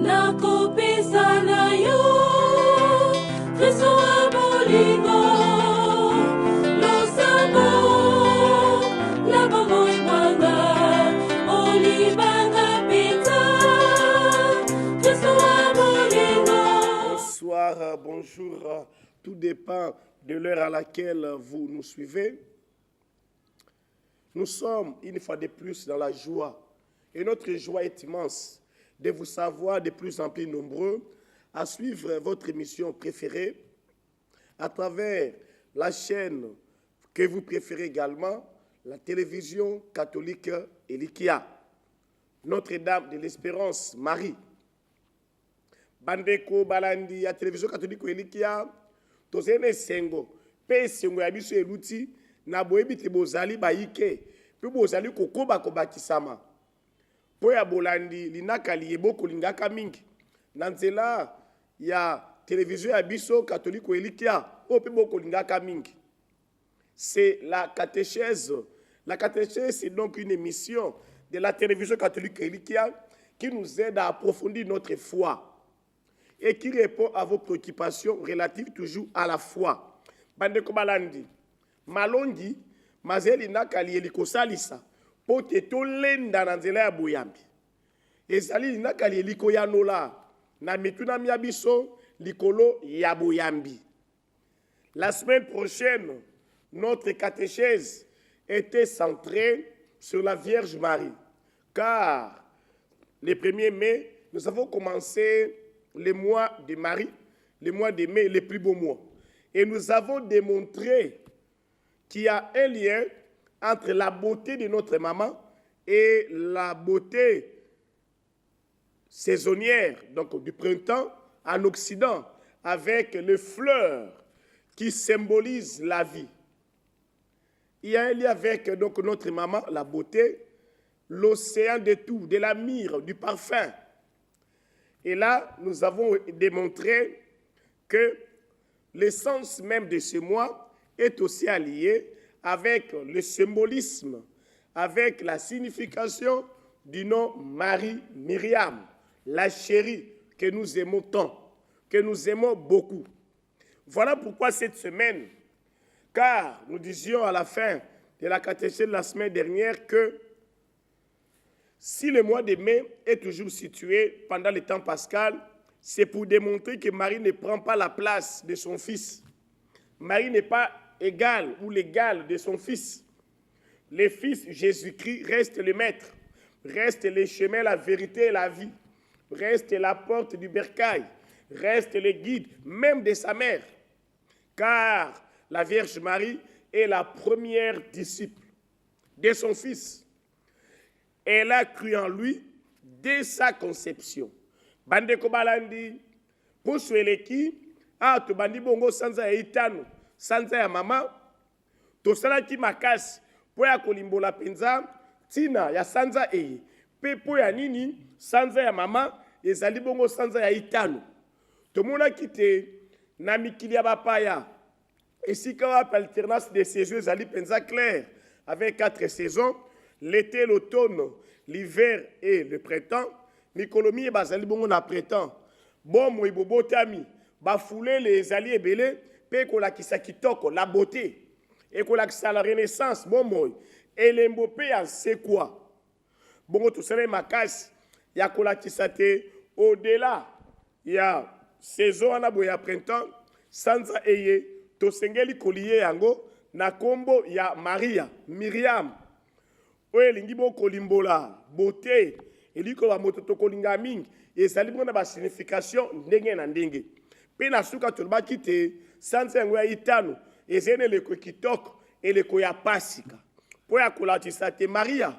nakopesa na yo Kristo wa bolingo losambo na bomoi mwanga olibanga pita Kristo wa bolingo. Bonsoir, bonjour, tout dépend de l'heure à laquelle vous nous suivez. Nous sommes une fois de plus dans la joie et notre joie est immense de vous savoir de plus en plus nombreux à suivre votre émission préférée à travers la chaîne que vous préférez également, la télévision catholique Elikia, Notre-Dame de l'Espérance, Marie. Bandeko balandi ya télévision catholique Elikia, tozene sengo, pe sengo ya biso eluti, na boyebi te bozali baike, pe bozali kokoba kobakisama. Po ya bolandi linakali yeboko lingaka mingi. Nanzela ya télévision ya biso catholique Elikia, o pe boko lingaka mingi. C'est la catéchèse. La catéchèse, c'est donc une émission de la télévision catholique Elikia qui nous aide à approfondir notre foi et qui répond à vos préoccupations relatives toujours à la foi. Bandeko balandi, malongi, mazeli nakali eliko salisa, pote to lenda na nzela ya boyambi. Ezali nakali eliko ya nola, na mituna miabiso, likolo ya boyambi. La semaine prochaine, notre catéchèse était centrée sur la Vierge Marie, car le 1er mai, nous avons commencé le mois de Marie, le mois de mai, le plus beau mois. Et nous avons démontré qu'il y a un lien entre la beauté de notre maman et la beauté saisonnière, donc du printemps en Occident, avec les fleurs qui symbolisent la vie. Il y a un lien avec donc, notre maman, la beauté, l'océan de tout, de la myrrhe, du parfum. Et là, nous avons démontré que l'essence même de ce mois est aussi alliée avec le symbolisme, avec la signification du nom Marie Myriam, la chérie que nous aimons tant, que nous aimons beaucoup. Voilà pourquoi cette semaine, car nous disions à la fin de la catéchèse de la semaine dernière que si le mois de mai est toujours situé pendant le temps pascal, c'est pour démontrer que Marie ne prend pas la place de son fils. Marie n'est pas égale ou l'égale de son fils. Le fils Jésus-Christ reste le maître, reste le chemin, la vérité et la vie, reste la porte du bercail, reste le guide même de sa mère. Car la Vierge Marie est la première disciple de son fils. Elle a cru en lui dès sa conception. Bandeko balandi, pour soueleki, to bandi bongo sanza ya itano, sanza ya mama, to salaki makasi, po ya kolimbola penza, tina ya sanza eye, pe po ya nini, sanza ya mama, ezali bongo sanza ya itano. To mona kite, na mikili ya bapaya, esika wapi alternance de saisons ezali penza clair, avec 4 saisons, l'été, l'automne, l'hiver et le printemps. Mikolomi et bazali bongo na printemps. Bon moi bobotami, ba foulé les alliés ebele, pe ko la kisakitoko, la beauté. Et ko la la renaissance, bon moi. Et l'embopé en c'est quoi? Bongo tout ça makas, ya ko la kisate au-delà. Ya saison ana boya printemps, sanza eye, to sengeli koliye yango, na kombo ya Maria, Myriam. Oye lingi bo kolimbola, beauté, eliko ba moto to kolinga mingi, et sali bona ba signification ndenge na ndenge. Pe na suka tolba kite, sanza ngwa itano, ezene le ko kitoko, et le ko ya pasika. Po ya kolatisa te Maria,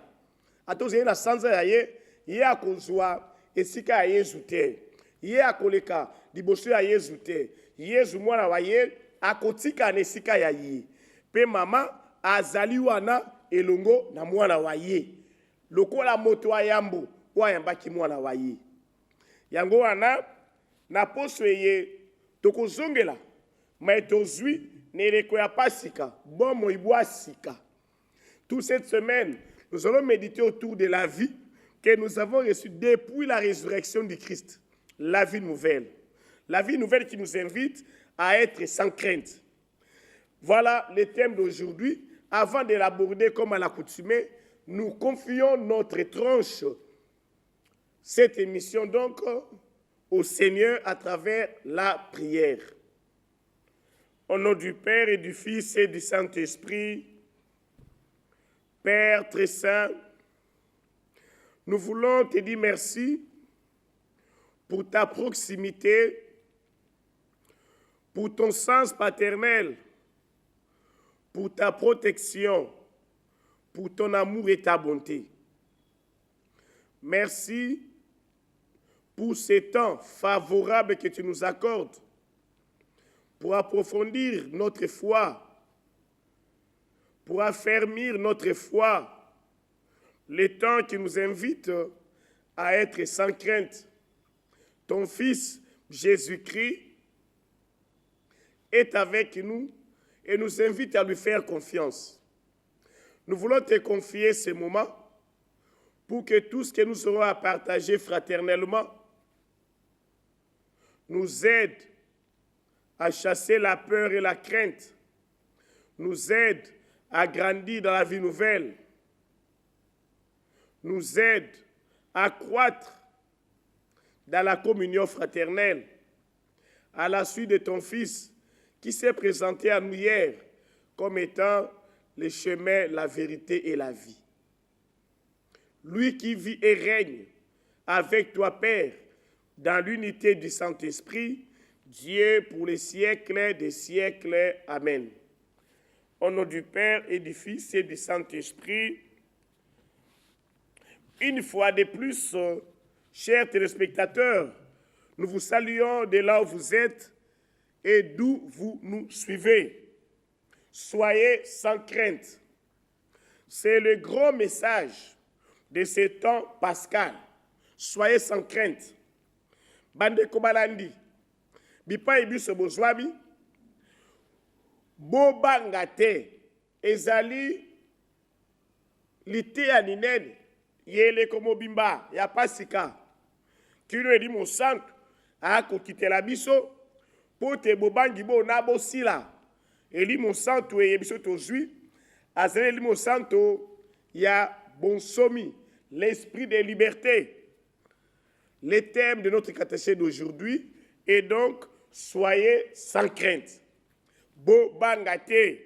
ato zene na sanza ya ye akozwa esika ya Yesu te. Ye akoleka liboso ya Yesu te. Yesu mwana wa ye akotika na esika ya ye. Pe mama azali wana elongo na mwana wa ye. Lokola moto wa yambo, wa yambaki mwana wa ye. Yango wana, na poso ye, toko zongela, ma tozui, ne reko ya pasika, bon moibwa sika. Toute cette semaine, nous allons méditer autour de la vie que nous avons reçue depuis la résurrection du Christ. la vie nouvelle. La vie nouvelle qui nous invite à être sans crainte. Voilà le thème d'aujourd'hui. Avant de l'aborder comme à l'accoutumée, nous confions notre tranche, cette émission donc, au Seigneur à travers la prière. Au nom du Père et du Fils et du Saint-Esprit, Père très saint, nous voulons te dire merci pour ta proximité, pour ton sens paternel, pour ta protection, pour ton amour et ta bonté. Merci pour ces temps favorables que tu nous accordes pour approfondir notre foi, pour affermir notre foi, les temps qui nous invitent à être sans crainte. Ton Fils Jésus-Christ est avec nous et nous invite à lui faire confiance. Nous voulons te confier ces moments pour que tout ce que nous aurons à partager fraternellement nous aide à chasser la peur et la crainte, nous aide à grandir dans la vie nouvelle, nous aide à croître dans la communion fraternelle, à la suite de ton Fils qui s'est présenté à nous hier comme étant le chemin, la vérité et la vie. Lui qui vit et règne avec toi, Père, dans l'unité du Saint-Esprit, Dieu pour les siècles des siècles. Amen. Au nom du Père et du Fils et du Saint-Esprit, une fois de plus, chers téléspectateurs, nous vous saluons de là où vous êtes et d'où vous nous suivez. Soyez sans crainte. C'est le grand message de ce temps pascal. Soyez sans crainte. Bande Kobalandi, bipa ibiso bozwami, bobanga te, ezali lite ya ninene, yele komo bimba, ya pasika, kino edi monsanto, akokitela biso, pote bobangi bo na bosila, eli monsanto e biso tozwi, azali eli monsanto ya bonsomi, l'esprit de liberté. Le thème de notre catéchèse d'aujourd'hui est donc « Soyez sans crainte ». Bobangate.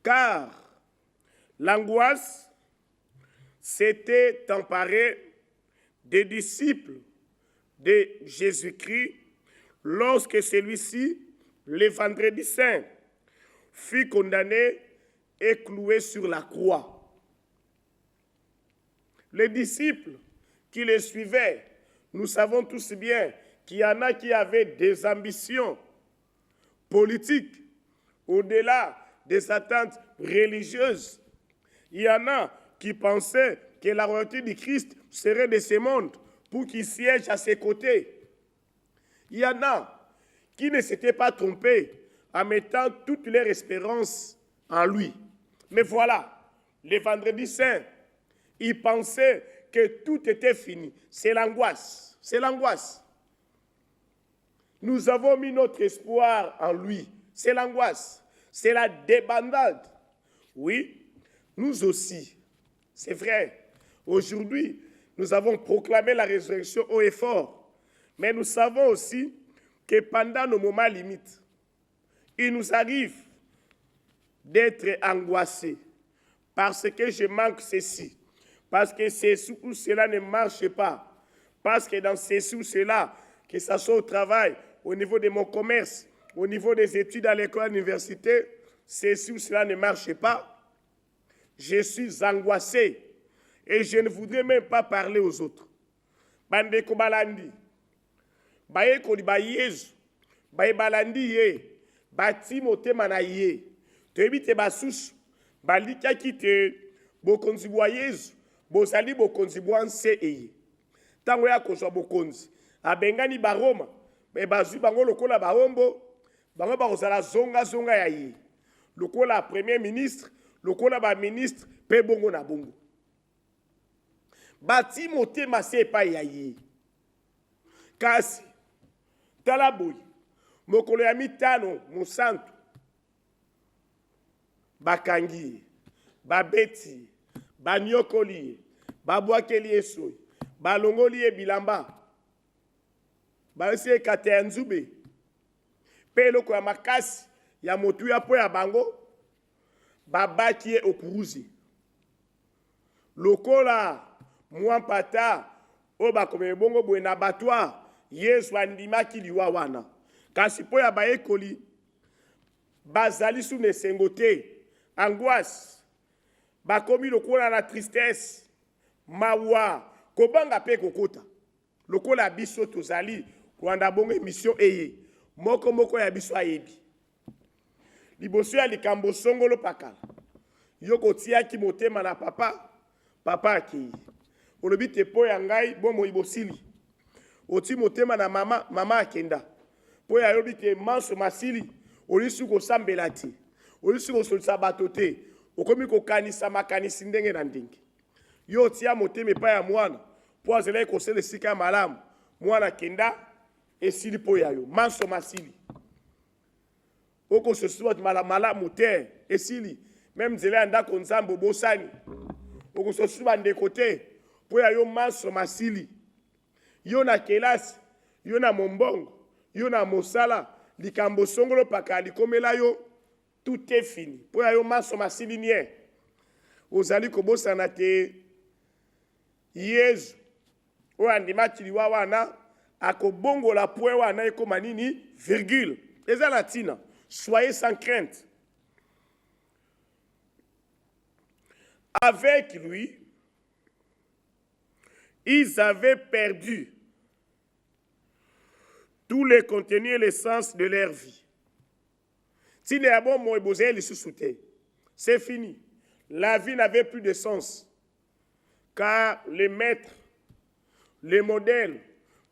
Car l'angoisse s'était emparée des disciples de Jésus-Christ lorsque celui-ci, le vendredi saint, fut condamné et cloué sur la croix. Les disciples qui les suivaient, nous savons tous bien qu'il y en a qui avaient des ambitions politiques au-delà des attentes religieuses. Il y en a qui pensaient que la royauté du Christ serait de ce monde pour qu'il siège à ses côtés. Il y en a qui ne s'étaient pas trompés en mettant toutes leurs espérances en lui. Mais voilà, le vendredi saint, ils pensaient que tout était fini. C'est l'angoisse. C'est l'angoisse. Nous avons mis notre espoir en lui. C'est l'angoisse. C'est la débandade. Oui, nous aussi. C'est vrai. Aujourd'hui, nous avons proclamé la résurrection haut et fort. Mais nous savons aussi que pendant nos moments limites, il nous arrive d'être angoissés parce que je manque ceci. Parce que ceci ou cela ne marche pas. Parce que dans ceci ou cela, que ce soit au travail, au niveau de mon commerce, au niveau des études à l'école, à l'université, ceci ou cela ne marche pas. Je suis angoissé et je ne voudrais même pas parler aux autres. Bande Kobalandi, baye koli ba Yesu, baye balandi ye, bati motema na ye, toyebi ba susu, balika kite, bokonzi bwa Yesu, bozali bokonzi bwa nse eye. Tango ya kozwa bokonzi, abengani ba Roma, bazwi bango lokola bahombo, bango bakozala zonga ya ye. Lokola premier ministre, lokola ba ministre, pe bongo na bongo. Bati motema se pa ya ye. kasi tala boye mokolo ya mitano mosantu bakangi ye babeti ye banyokoli ye babwakeli ye soyi balongoli ye bilamba balesi ye kata ya nzube mpe eloko ya makasi ya motuya mpo ya bango babaki ye okuruzi lokola mwa mpata oyo bakomela bongo boye na batwa yesu andimaki liwa wana kasi mpo ya bayekoli bazali suna esengo te angoisse bakomi lokola na tristesse mawa kobanga mpe kokota lokola biso tozali kolanda bongo emission eye moko ya biso ayebi liboso ya likambo songolo pakala yo kotiaki motema na papa akei olobi te mpo ya ngai bomoi bosili oti motema na mama akenda mpo ya yobi te manso masili olisi kosambela te olisi kosolisa bato te okomi kokanisa makanisi ndenge na ndenge yo otia motema epai ya mwana mpo azalaki kosala esika ya malamu mwana akenda esili mpo ya yo manso masili okososi bato malamu te esili meme nzela ya ndako nzambe obosani okososi bandeko te mpo ya yo manso masili yo na kelasi yo na mombongo yo na mosala likambo songolo pakala likomela yo tout est fini mpo ya yo manso masili nie ozali kobosana te yesu oyo andimaki liwa wana akobongola pwe wana ekoma nini virgule eza na ntina soyez sans crainte avec lui ils avaient perdu tout le contenu et l'essence de leur vie. C'est fini. La vie n'avait plus de sens. Car les maîtres, les modèles,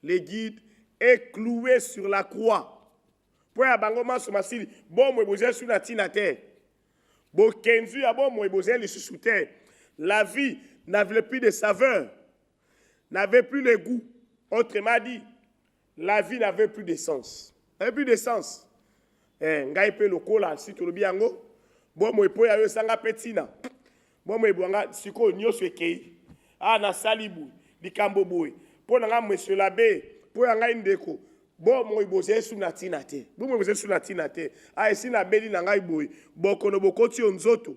les guides est cloué sur la croix. Pour abangoma somasili, bon moi bozé sur la terre. Bon kenzu ya bon moi bozé sous terre. La vie n'avait plus de saveur, n'avait plus le goût. Autrement dit, la vie n'avait plus de sens. N'avait plus de sens. Ngai pe lokola si to lobiango, bon moi po ya yo sanga petina. Bon moi boanga siko nyoso ekei. Ah na salibu, likambo boy. Po nga monsieur l'abbé, po nga ndeko. Bon moi bozé sous na tina te. Bon moi bozé sous na tina te. Ah esi na beli na ngai boy. Bokono bokoti onzoto.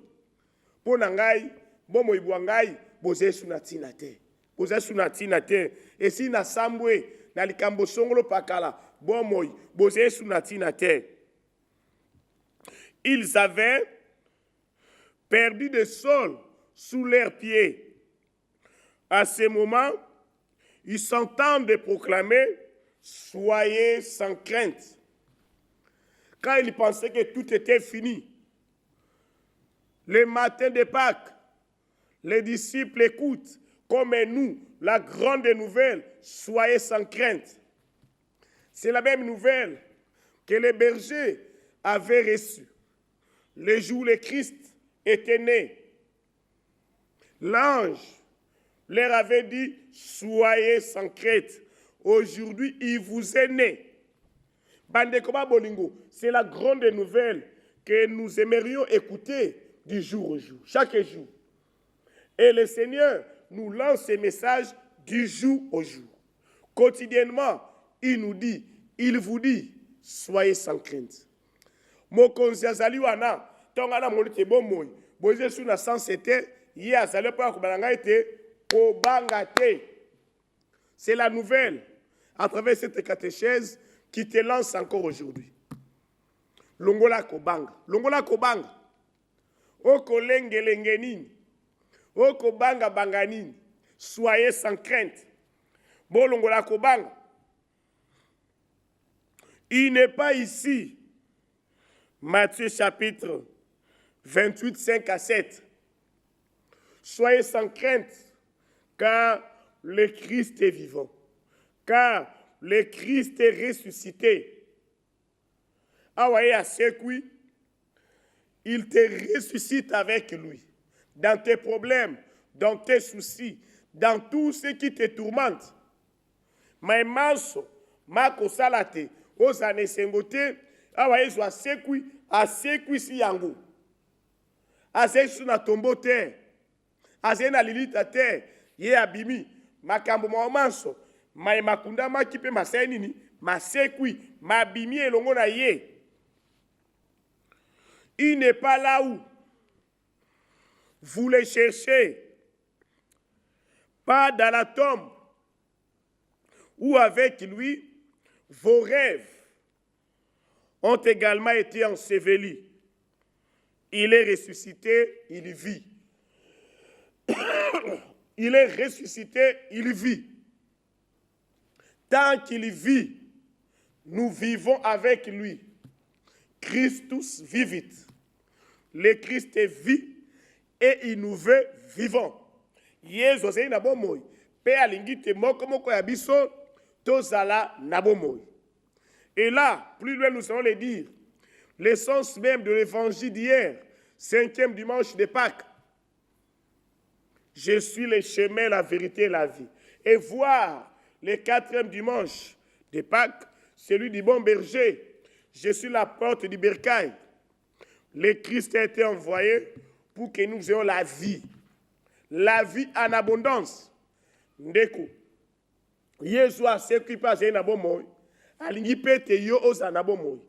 Po na ngai, bon moi boangai bozé sous na tina te. Bozé sous na tina te. Esi na sambwe na likambo songolo pakala. Bon moi bozé sous na tina te. Ils avaient perdu le sol sous leurs pieds. À ce moment, ils s'entendent proclamer « Soyez sans crainte ». Quand ils pensaient que tout était fini, le matin de Pâques, les disciples écoutent, comme nous, la grande nouvelle « Soyez sans crainte ». C'est la même nouvelle que les bergers avaient reçue. Le jour où le Christ était né, l'ange leur avait dit « Soyez sans crainte, aujourd'hui il vous est né ». Bandekoma Bolingo, c'est la grande nouvelle que nous aimerions écouter du jour au jour, chaque jour. Et le Seigneur nous lance ce message du jour au jour. Quotidiennement, il nous dit, il vous dit « Soyez sans crainte ». Mokonzi azali wana tongana molite bomoi boze suna sans était ye azali pa kubalanga ete kobanga te. C'est la nouvelle à travers cette catéchèse qui te lance encore aujourd'hui. Longola kobanga oko lengelenge nini oko banga banga nini, soyez sans crainte. Bon longola kobanga, il n'est pas ici. Matthieu chapitre 28, 5 à 7. Soyez sans crainte, car le Christ est vivant, car le Christ est ressuscité. Ah ouais, à ce qui, il te ressuscite avec lui. Dans tes problèmes, dans tes soucis, dans tout ce qui te tourmente. Mais manso, makosala te ozana esengo te awa yesu asekwi si yango azali su na tombo te azali na lilita te ye abimi makambo mamanso makundamaki mpe masali nini masekwi mabimi elongo na ye. Il n'est pas là où vous les cherchez, pas dans la tombe, où avec lui, vos rêves ont également été ensevelis. Il est ressuscité, il vit. Il est ressuscité, il vit. Tant qu'il vit, nous vivons avec lui. Christus vivit. Le Christ vit et il nous veut vivants. Yesu ozali na bomoi. Pe alingi te moko ya biso tozala na bomoi. Et là, plus loin nous allons le dire, l'essence même de l'évangile d'hier, 5e dimanche de Pâques. Je suis le chemin, la vérité et la vie. Et voir le 4e dimanche de Pâques, celui du bon berger. Je suis la porte du bercail. Le Christ a été envoyé pour que nous ayons la vie en abondance. Ndeko, Yesu asekwi pa zai na bomoi, alingi pete yo oza na bomoi,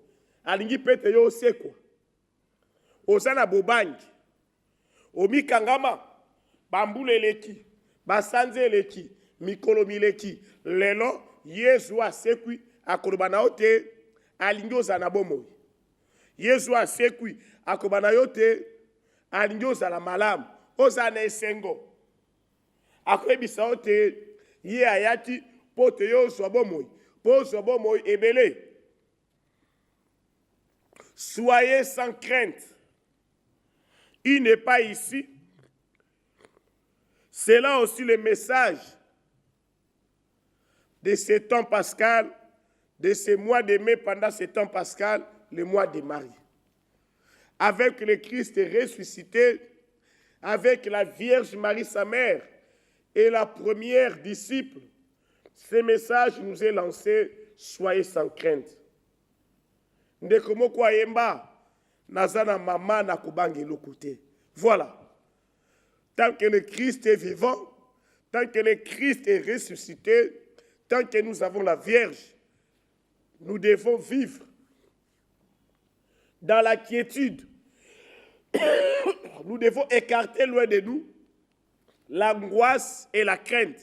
alingi pete yo osekwa, oza na bobangi, omikangama, bambule eleki, basanze eleki, mikolo mileki, lelo, Yesu asekwi akoloba na ote, alingi oza na bomoi. Yesu asekwi akoloba na yote, alingi oza na malamu, oza na esengo. Akoyebisa ote, ye ayati, pote yo ozwa bomoi, po ozwa bomoi ebele. Soyez sans crainte. Il n'est pas ici. C'est là aussi le message de ce temps pascal, de ce mois de mai pendant ce temps pascal, le mois de Marie. Avec le Christ ressuscité, avec la Vierge Marie, sa mère, et la première disciple, ce message nous est lancé, soyez sans crainte. Ndeko moko ayemba, nazana mama na kubangi lokote. Voilà. Tant que le Christ est vivant, tant que le Christ est ressuscité, tant que nous avons la Vierge, nous devons vivre dans la quiétude. Nous devons écarter loin de nous l'angoisse et la crainte.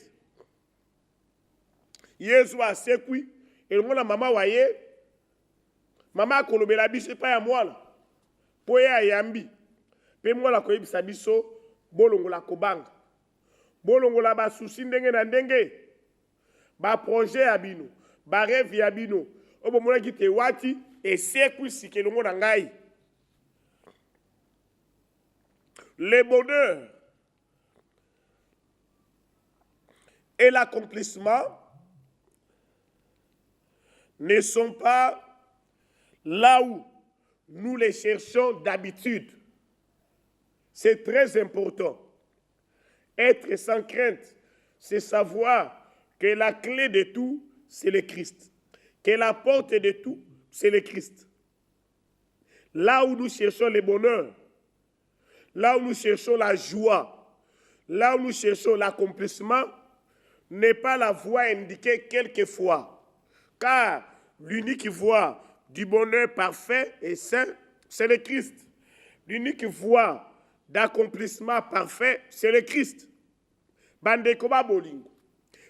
Yesu asekwi, et le monde maman waye, maman kolobela biso pa ya mwala, po ya yambi, pe mwala koyebisa biso bolongola kobanga, bolongola ba susi ndenge na ndenge, ba projet ya bino, ba rêve ya bino, obo mona kite wati, esekwi sikelongo na ngai. Le bonheur et l'accomplissement ne sont pas là où nous les cherchons d'habitude. C'est très important. Être sans crainte, c'est savoir que la clé de tout, c'est le Christ. Que la porte de tout, c'est le Christ. Là où nous cherchons le bonheur, là où nous cherchons la joie, là où nous cherchons l'accomplissement, n'est pas la voie indiquée quelquefois. Car l'unique voie du bonheur parfait et saint, c'est le Christ. L'unique voie d'accomplissement parfait, c'est le Christ. Bandeko ba bolingo.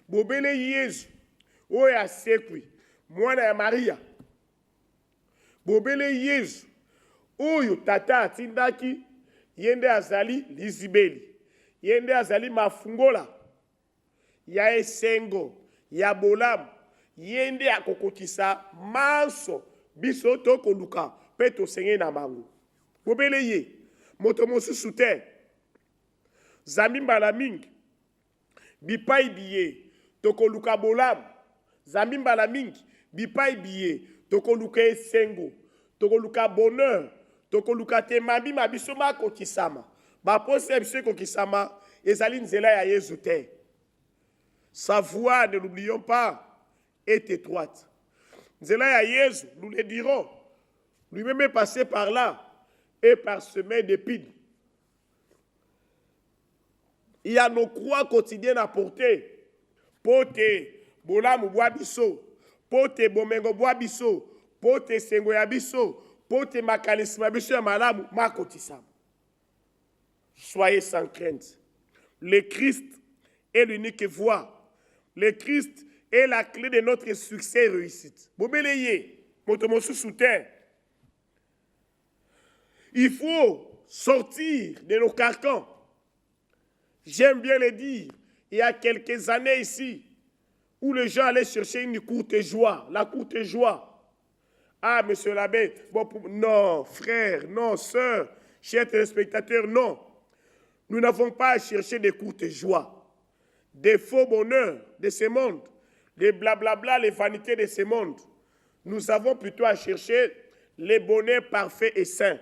Bobele Yesu, oya sekwi, mwana ya Maria. Bobele Yesu, oyo tata atindaki, yende azali lizibeli, yende azali mafungola, ya esengo, ya bolamu, yende akokokisa manso, biso toko luka, peto senye na mangu. Bobele ye, moto mosusu te, zami mbala mingi, bipai biye, toko luka bolamu, zami mbala mingi, bipai biye, toko luka esengo, toko luka bonheur, toko luka te mambi mabiso mako kisama. Ba pose biso kokisama, ezali nzela ya Yesu te. Sa voix, ne l'oublions pas, est étroite. Nzela ya Yesu, nous le dirons. Lui-même est passé par là et parsemé d'épines. Il y a nos croix quotidiennes à porter. Porter bolamu bwa biso, porter bomengo bwa biso, porter sengo ya biso, porter makanisma biso ya malamu makotisama. Soyez sans crainte. Le Christ est l'unique voie. Le Christ est la clé de notre succès et réussite. Bobeleye, motomosu soutien. Il faut sortir de nos carcans. J'aime bien le dire. Il y a quelques années ici, où les gens allaient chercher une courte joie. La courte joie. Ah, monsieur l'abbé, bon, non, frère, non, sœur, chers téléspectateurs, non. Nous n'avons pas à chercher des courtes joies, des faux bonheurs de ce monde, des blablabla, les vanités de ce monde. Nous avons plutôt à chercher les bonheurs parfaits et saints.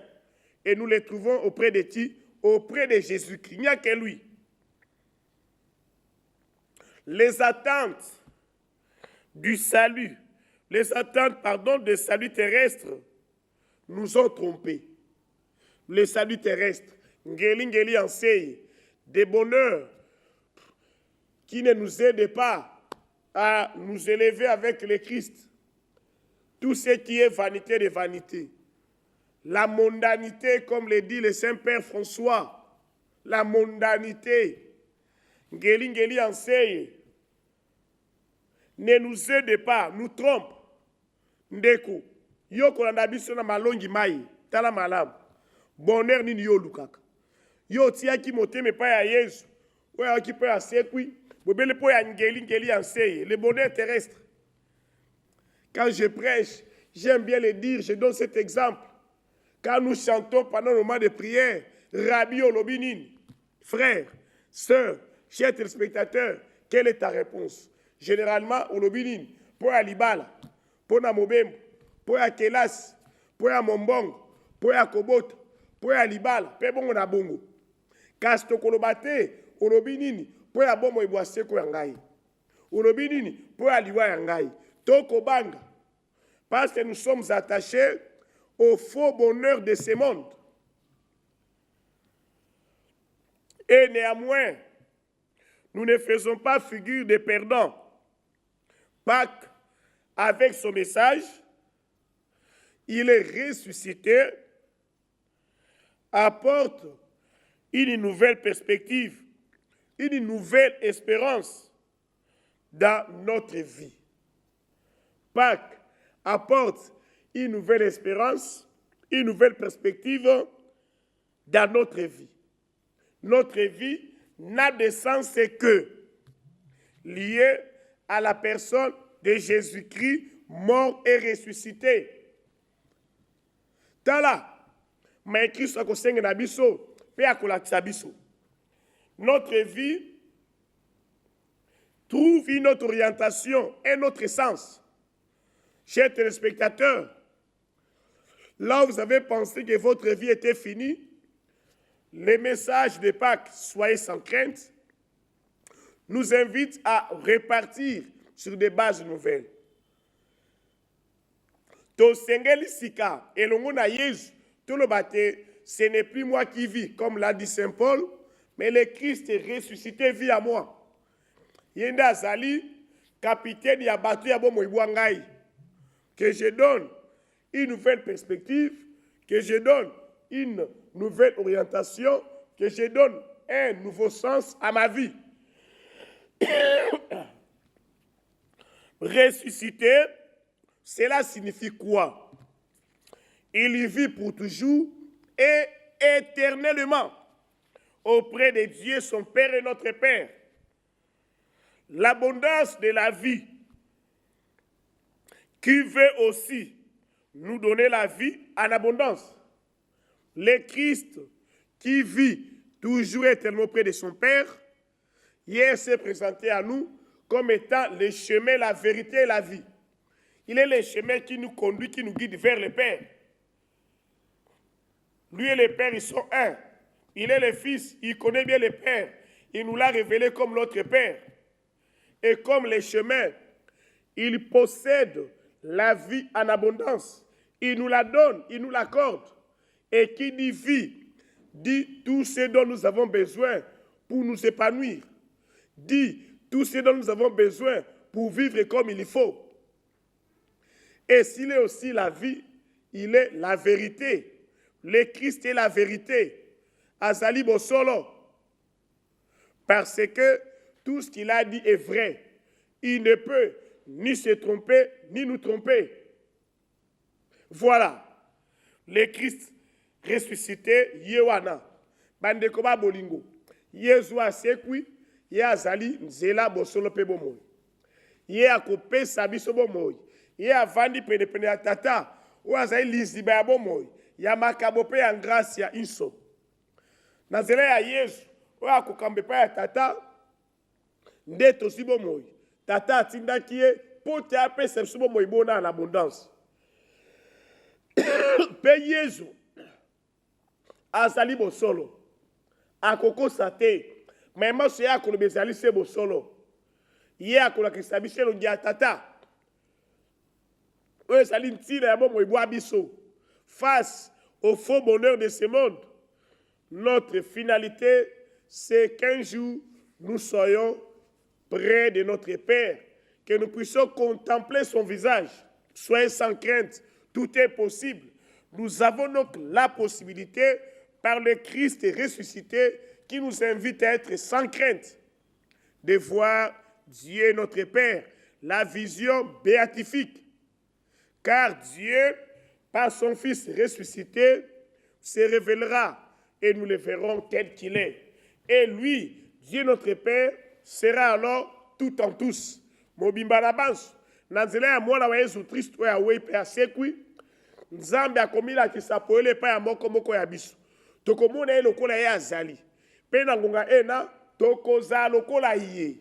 Et nous les trouvons auprès de qui? Auprès de Jésus-Christ. Il n'y a que lui. Les attentes du salut, les attentes, du salut terrestre nous ont trompés. Le salut terrestre, ngeli enseigne des bonheurs qui ne nous aident pas à nous élever avec le Christ. Tout ce qui est vanité de vanité. La mondanité, comme le dit le Saint-Père François, la mondanité, ngeli enseigne, ne nous aide pas, nous trompe. Ndeko, yo kolanda biso na malongi mai, tala malamu. Bonheur nini yo lukaka. Yo tiaki moteme pa ya Yesu, oya ki pa ya sekwi, bobele po ya ngeli enseigne, le bonheur terrestre. Quand je prêche, j'aime bien le dire, je donne cet exemple. Quand nous chantons pendant le moment de prière, Rabbi Olobinin, frère, sœur, chers téléspectateurs, quelle est ta réponse? Généralement, Olobinin, pour ya libala, pour na mobembo, pour ya kelas, pour ya mombong, pour ya kobota, pour ya libala, pe bongo na bongo. Kasi tokolobate, Olobinini, pour ya bomo ibwaseko ya ngai. Olobinini, pour ya liwa ya ngai. Tokobanga, parce que nous sommes attachés au faux bonheur de ce monde. Et néanmoins, nous ne faisons pas figure de perdants. Pâques, avec son message, il est ressuscité, apporte une nouvelle perspective, une nouvelle espérance dans notre vie. Pâques apporte une nouvelle espérance, une nouvelle perspective dans notre vie. Notre vie n'a de sens que lié à la personne de Jésus-Christ, mort et ressuscité. Tala, mais Christ a kosenge na biso, pe akolakisa biso. Notre vie trouve une autre orientation, un autre sens. Chers téléspectateurs, là où vous avez pensé que votre vie était finie, les messages de Pâques, soyez sans crainte, nous invitent à repartir sur des bases nouvelles. Tosengeli sika, elongo na Yesu, tolobate, ce n'est plus moi qui vis, comme l'a dit Saint Paul, mais le Christ est ressuscité, vit à moi. Yenda Azali, capitaine ya batu ya bomo ibwangai, que je donne une nouvelle perspective, que je donne une nouvelle orientation, que je donne un nouveau sens à ma vie. Ressuscité, cela signifie quoi? Il y vit pour toujours et éternellement auprès de Dieu, son Père et notre Père. L'abondance de la vie qui veut aussi nous donner la vie en abondance. Le Christ qui vit toujours éternellement auprès de son Père, hier s'est présenté à nous comme étant le chemin, la vérité et la vie. Il est le chemin qui nous conduit, qui nous guide vers le Père. Lui et le Père, ils sont un. Il est le Fils, il connaît bien le Père. Il nous l'a révélé comme notre Père. Et comme les chemins, il possède la vie en abondance. Il nous la donne, il nous l'accorde. Et qui dit vie, dit tout ce dont nous avons besoin pour nous épanouir. Dit tout ce dont nous avons besoin pour vivre comme il faut. Et s'il est aussi la vie, il est la vérité. Le Christ est la vérité. Azali Bosolo. Parce que tout ce qu'il a dit est vrai. Il ne peut ni se tromper, ni nous tromper. Voilà. Le Christ ressuscité, Yewana. Bandekoba Bolingo. Yezu asekwi, ye azali nzela bosolo pe bomoy. Ye akope sabiso bomoy. Ye avandi pene ya tata, ou azali liziba ya bomoy. Ya makabo pe ya grâce ya inso. Na nzela ya Yesu, ou akokambe pa ya tata, nde tosi bomoy. Tata atindaki ye, pote apese biso bomoy bona en abondance. Pe Yesu, azali bosolo. Akoko sate, mais moi c'est à qu'on bezali se bosolo. Hier qu'on a kisabishe lo dia tata. Ouais sali ntira ya bon mo ibo abiso. Face au faux bonheur de ce monde, notre finalité c'est qu'un jour nous soyons près de notre Père, que nous puissions contempler son visage. Soyez sans crainte, tout est possible. Nous avons donc la possibilité par le Christ ressuscité qui nous invite à être sans crainte, de voir Dieu notre Père, la vision béatifique. Car Dieu, par son Fils ressuscité, se révélera et nous le verrons tel qu'il est. Et lui, Dieu notre Père, sera alors tout en tous. Mobimba na banso, nanzela ya mwana wa Yesu Kristo ya wepe ya sekwi, Nzambe akomila kisapoele pa ya moko ya biso. Tokomona ye lokola ye azali. Pe na ngonga ena, tokoza lokola ye.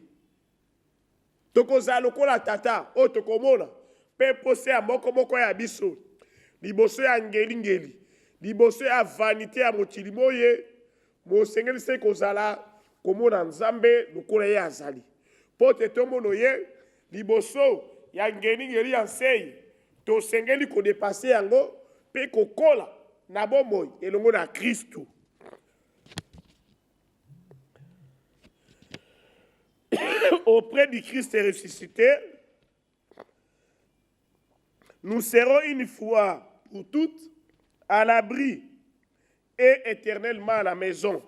Tokoza lokola tata, o tokomona. Pe pose ya moko ya biso. Liboso ya ngeli. Liboso ya vanité ya mokili moye. Mosengeli se kozala, komona Nzambe lokola ye azali. Po te tomono ye, liboso ya ngeli ya nsei. Tosengeli ko dépasser yango, pe kokola. Nabomoy elongo na Christ. Auprès du Christ ressuscité, nous serons une fois pour toutes à l'abri et éternellement à la maison.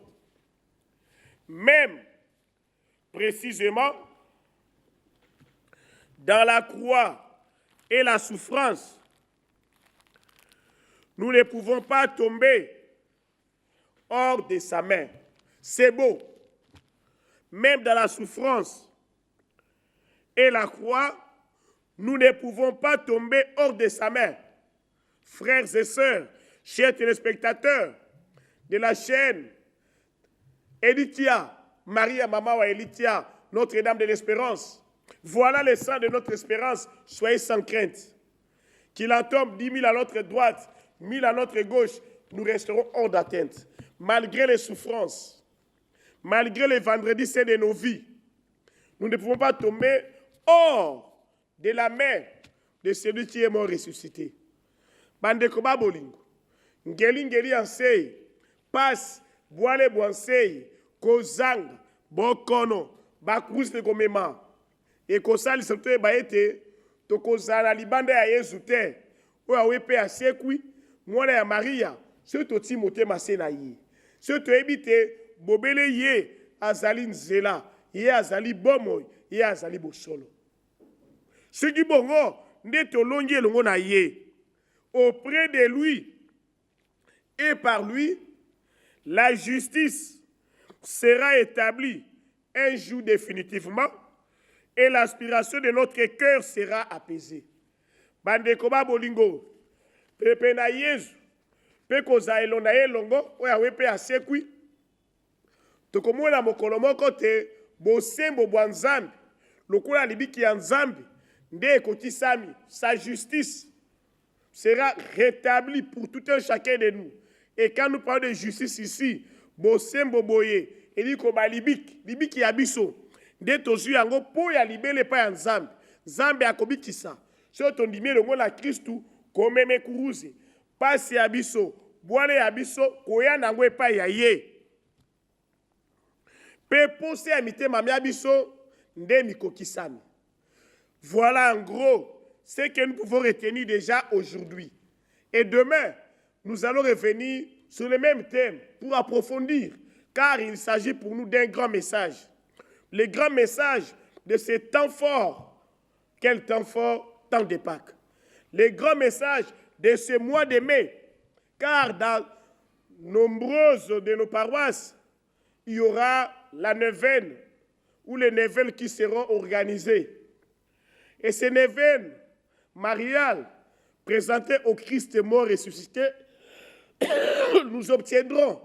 Même précisément dans la croix et la souffrance, nous ne pouvons pas tomber hors de sa main. C'est beau. Même dans la souffrance et la croix, nous ne pouvons pas tomber hors de sa main. Frères et sœurs, chers téléspectateurs de la chaîne Elitia, Maria Mama Elitia, Notre-Dame de l'Espérance, voilà le sang de notre espérance. Soyez sans crainte. Qu'il en tombe 10 000 à notre droite, 1000 à notre gauche, nous resterons hors d'atteinte. Malgré les souffrances, malgré les vendredis saints de nos vies, nous ne pouvons pas tomber hors de la main de celui qui est mort ressuscité. Bandeko babolingo, ngeli ansei, passe, boile boansei, kozanga, bokono, bakrus de komema, et kosali sote baete, to kozala libanda ya Yesu te, oya wepe asekwi, mwana ya Maria, se to Timote masena ye. Se to ebite, bobele ye, azali nzela, ye azali bomoy, ye azali bosolo. Ce qui bongo, ne to longe longo na ye. Auprès de lui et par lui, la justice sera établie un jour définitivement et l'aspiration de notre cœur sera apaisée. Bandeko babolingo, pepe na Yesu, pe koza elonda ye longo, oya wepe asekwi. Tokomona mokolo moko te, bosembo bwa Nzambe, lokola libiki ya Nzambe, nde ekotisami, sa justice sera rétablie pour tout un chacun de nous. Et quand nous parlons de justice ici, bosembo boye, eliko ba libiki ya biso, nde tozu yango po ya libele pa ya Nzambe. Nzambe akobikisa. so tondimi elongo na Kristu komeme kuruzi pasi ya biso bwana ya biso koya nango epai ya ye pe pose ya mitema ya biso nde mikokisami. Voilà en gros ce que nous pouvons retenir déjà aujourd'hui. Et demain, nous allons revenir sur le même thème pour approfondir, car il s'agit pour nous d'un grand message. Le grand message de ce temps fort. Quel temps fort? Temps de Pâques. Le grand message de ce mois de mai, car dans nombreuses de nos paroisses, il y aura la neuvaine ou les neuvaines qui seront organisées. Et ces neuvaines mariales présentées au Christ mort ressuscité, nous obtiendrons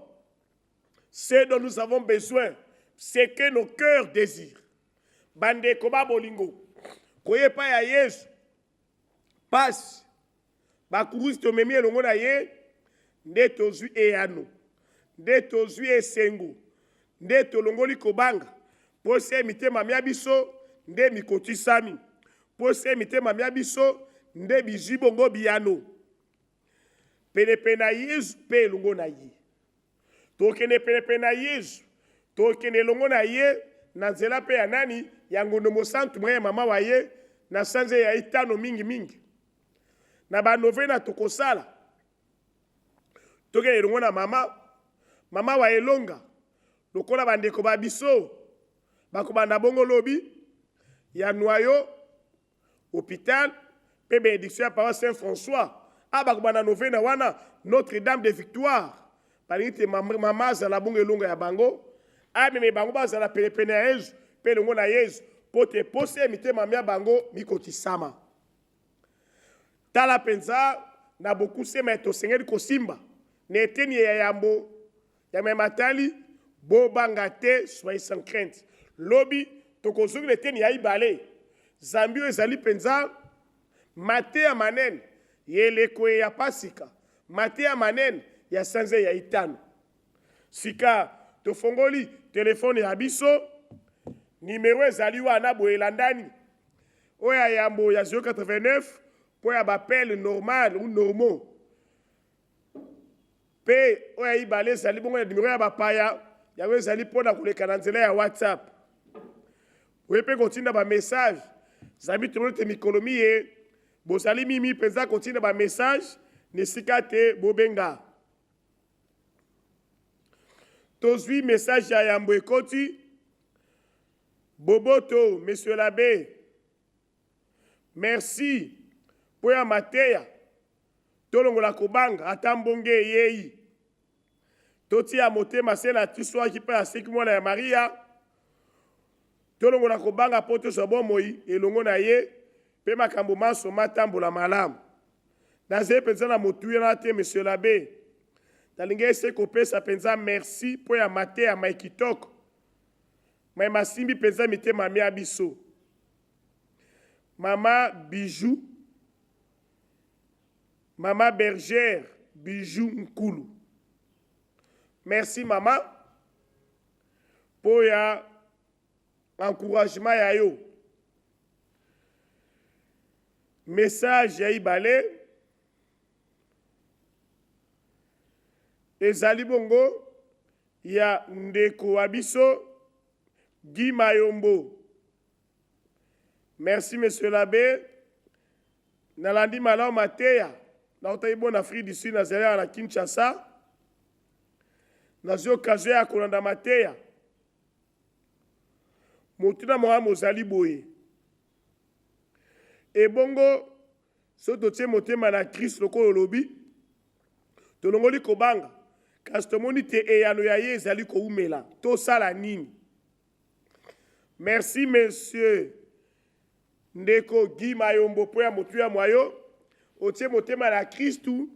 ce dont nous avons besoin, ce que nos cœurs désirent. Bande koba bolingo, koye pa ya Yesu, passe, bakurusi tomemi elongo na ye, nde tozwi eyano, nde tozwi esengo, nde tolongoli kobanga, pose mitema mia biso, nde mikotisami. Pose mitema mia biso nde bizibongo biano penepe na Yesu pe elongo na ye tokende penepe na Yesu tokende elongo na ye na nzela pe ya nani ya ngondo mosantu mwa ya mama wa ye na sanze ya itano mingi mingi na banovena tokosala tokende elongo na mama wa elonga lokola bandeko ba biso bakobanda bongo lobi ya noyo hôpital, pe bénédiction par Saint-François, abakbana novena wana Notre-Dame de Victoire. Parite mama za la bonge longa ya bango, me bango ba za la pene ya Yesu, pe longo na Yesu, pote pose mite mamia bango mikotisama. Tala penza na beaucoup se meto sengeli kosimba, ne teni ya yambo, ya mematali, bo bangate, soyez sans crainte. Lobi, tokozuki ne teni ya ibale. Zambio ezali penza mate ya manen yeleko ya pasika mate ya manen ya sanze ya itano sika tofongoli telefone ya biso numero ezali wana boyela ndani oya yambo ya 089 po ya bapele normal ou normaux pe oya ibale ezali bongo ya numero ya bapaya yango ezali mpona koleka na nzela ya WhatsApp oye mpe kotinda bamessage Zami te mikolomi ye, bosali mimi penza continue ba message, nesika te bobenga. Tozwi message ya yambo ekoti, Boboto, monsieur l'abbé, merci pour ya mateya, tolongola kobanga, atambonge yeyi. Toti ya motema sela tiswa ki pa seki mwana ya Maria, tolongo na kobanga poto sobo moi elongo na ye pe makambo maso matambola malamu naze penza na motuya na te monsieur l'abbé talinge se kopesa penza merci po ya mate ya maikitoko mai masimbi penza mitema mia biso mama Bijou mama bergère Bijou Nkulu merci mama po ya encouragement ya yo message ya ibale ezali bongo ya ndeko abiso Guy Mayombo. Merci monsieur l'abbé nalandi malao mateya na otaibo na Afrique du Sud na zela na Kinshasa nazo occasion ya kolanda mateya Motuna mwa mozali boye. E bongo, so totie motema na Christ loko lobi, tolongoli kobanga, kasi tomoni te eyano ya ye ezali koumela, to sala nini. Merci monsieur Ndeko Guy Mayombo po ya motu ya mwayo, otie motema na Christu,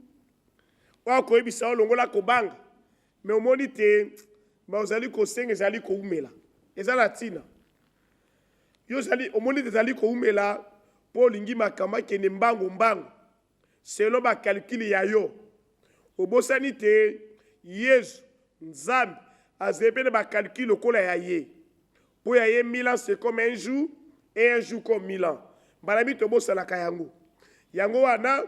wako ebisa longola kobanga, me omoni te, ba ozali kosenga ezali koumela. Ezala tina. Yo zali omoni ezali koumela po lingi makama kende mbango selo ba calcul ya yo obosani te Yesu Nzambe azebene ba calcul kola ya ye po ya ye 1000 ans c'est comme un jour et un jour comme 1000 ans balami to bosala kayango yango wana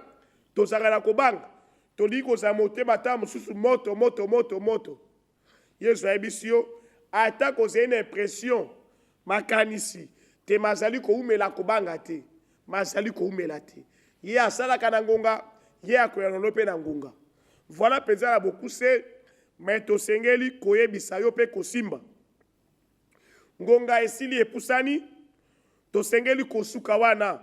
tozalaka na kobanga tolingi kozala motema ata mosusu moto yesu ayebisi yo ata kozali na impression makanisi te mazali koumela kobanga te mazali koumela te ye asalaka na ngonga ye akoyana mpe na ngonga voilà mpenza na bokuse me tosengeli koyebisa yo mpe kosimba ngonga esili epusani tosengeli kosuka wana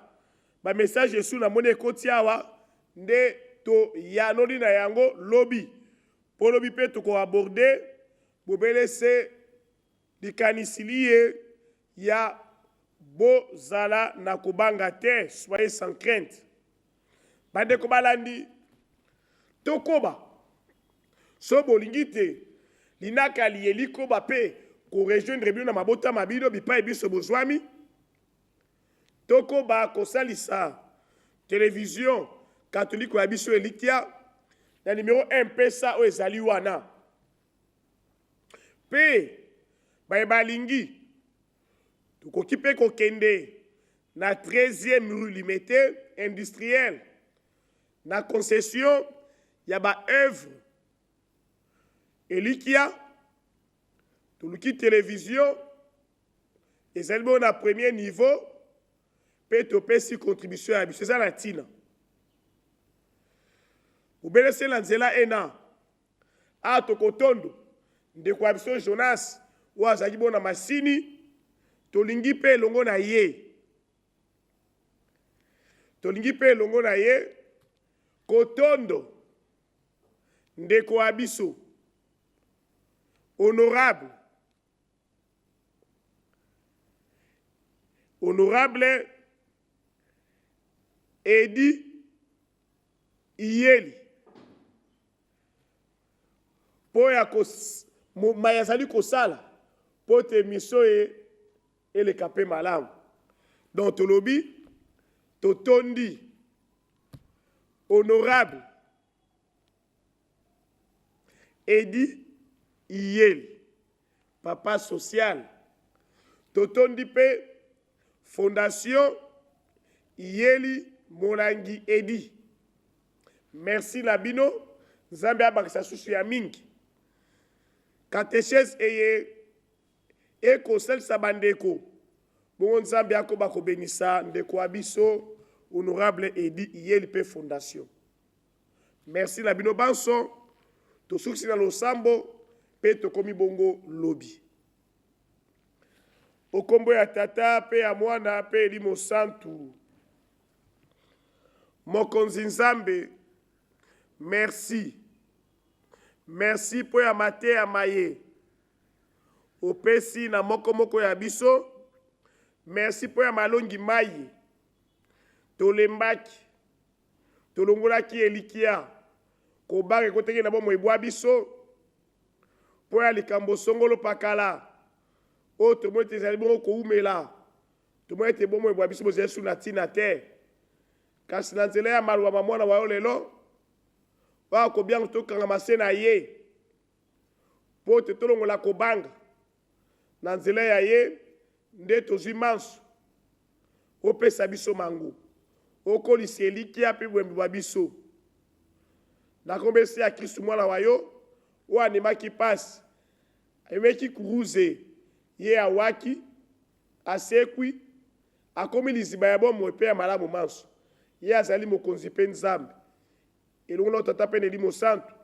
bamessage esu namoni ekoti awa nde toyanoli na yango lobi mpo lobi mpe tokoaborde bobelese likanisili ye ya bozala na kobanga te soyez sans crainte bandeko balandi tokoba so bolingi te linaka liyeli koba mpe korejoindre bino na mabota mabino bipai biso bozwami tokoba kosalisa télévision catholique ya biso elikia na numéro 1 pesa oyo ezali wana mpe balingi tokoki mpe kokende na 13e rue Limité industrielle na concession ya baœuvre elikia toluki télévision ezali bongo na premier niveau mpe topesi contribution ya biso eza na ntina obelese na nzela ena a tokotondo ndeko ya biso Jonas oyo azalaki bongo na masini tolingi mpe elongo na ye kotondo ndeko ya biso honorable Edi Iyeli po ya mayazali kosala po te miso ye eleka mpe malamu donc tolobi totondi honorable Edi Iyeli papa social totondi mpe fondation Iyeli Molangi Edi merci na bino nzambe abakisa susu ya mingi katechese eye ekosalisa bandeko bongo nzambe akoba kobenisa ndeko ya biso honorable Edi Iyeli mpe fondation merci na bino banso tosukisi na losambo mpe tokomi bongo lobi okombo ya tata mpe ya mwana mpe elimo santu mokonzi nzambe merci mpo ya mateya maye opesi na moko ya biso merci mpo ya malongi mayi tolembaki tolongolaki elikia kobanga ekoteki na bomo ebwa biso mpo ya likambo songolo pakala oyo tomoni ete ezali bongo koumela tomoni ete bomo ebwa biso bozali su na ntina te kasi na nzela ya maluwa mwana wayo lelo oyo kobianga tokangama se na ye mpo te tolongola kobanga na nzela ya ye nde tozwi manso opesa biso mangu okolisa elikia mpe bwembi bwa biso nakombesi ya kristu mwana wayo oyo andimaki pasi amemeki kuruze ye awaki asekwi akomi liziba ya bomoi mpe ya malamu manso ye azali mokonzi mpe nzambe elongo na tata mpe na elimo santu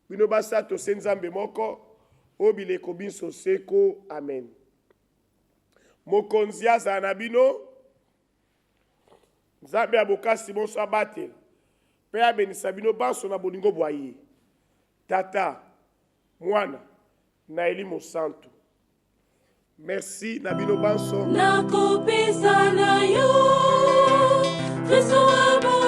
bino basa tose nzambe moko oyo bileko biso seko amen mokonzi azala na bino nzambe ya bokasi bonso abatela mpe abenisa bino banso na bolingo bwa ye tata mwana na elimo santu merci na bino banso nakopesa na yo Kristo